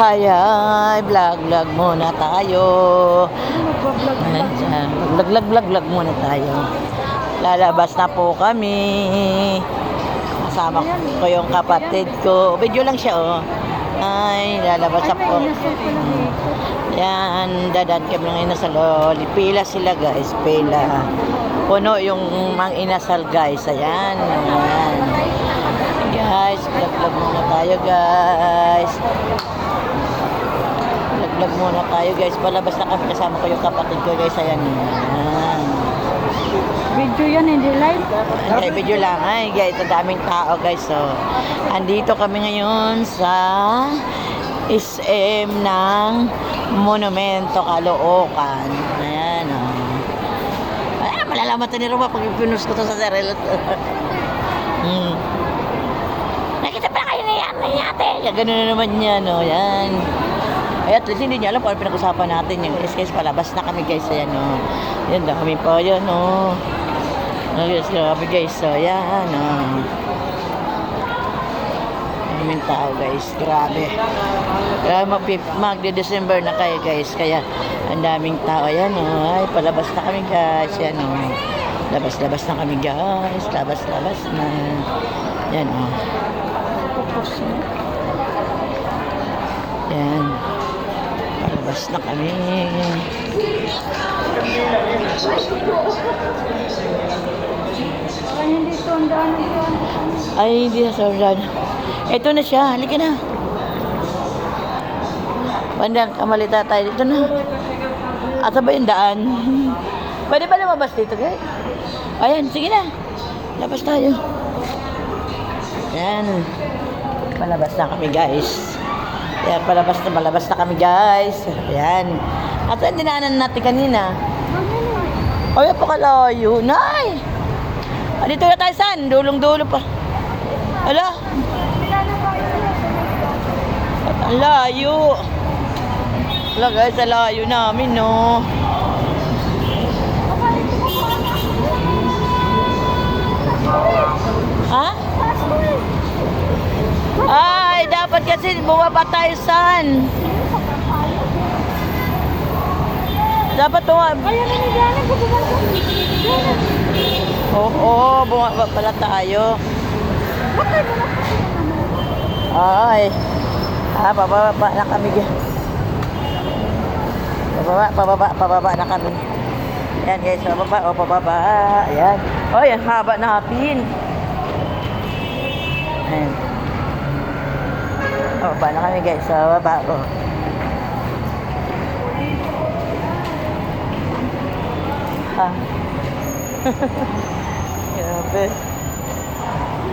Hi, hi, vlog muna tayo. Vlog muna tayo. Lalabas na po kami. Kasama ko yung kapatid ko. Video lang siya, oh. Ay, lalabas na po. Yan, dadan kami ng inasal. Oh, pila sila, guys. Pila. Puno yung mang inasal, guys. Ayan, ayan. Guys, vlog muna tayo, guys. Vlog muna tayo, guys. Palabas na kami, kasama ko yung kapatid ko, guys. Ayan. Ayan. Video yan, hindi live. Okay, video lang. Ay, guys, ang daming tao, guys. So, andito kami ngayon sa SM ng Monumento, Caloocan. Ayan, oh. Ayan, malalaman ito ni Roma pag pinus ko ito sa sarili. Nakita pa kayo na yan, ate. Yan, ganun na naman yan, oh. Yan. Ay, at least hindi niya alam kung ano pinag-usapan natin. Yung SKS, palabas na kami, guys. Ayan, oh. Yan, dami pa yan, oh. Yes, grabe, guys. So, yan, oh. Daming tao, guys. Grabe. Kaya magde-December na kayo, guys. Kaya, ang daming tao. Ayan, oh. Ay, palabas na kami, guys. Yan, oh. Labas na kami, guys. Labas na. Yan, oh. Yan. Palabas na kami. Hindi ito ang daan. Ay, hindi na sobrang. Ito na siya. Halika na. Bandang, kamalita tayo. Dito na. Asa ba yung daan? Pwede ba lumabas dito, guys? Ayan, sige na. Labas tayo. Yan. Palabas na kami, guys. Yan, palabas na kami, guys. Yan. At ang dinaanan natin kanina. Ay, napakalayo. Nay! Dito na tayo, saan? Dulong-dulo pa. Ala? Ang layo. Ala, guys, ang layo namin, no? Ha? Ay, dapat kasi bumaba tayo saan? Dapat bumaba. Ayan na ni Diana, bumaba. Oo, bumaba pala tayo. Bakit mo Ay. Pababa na kami. Pababa na kami. Ayan, guys, pababa. Ayan. Oh, yan, haba natin. Ayan. Pababa na kami, guys. Pababa ko. Ha? Grabe.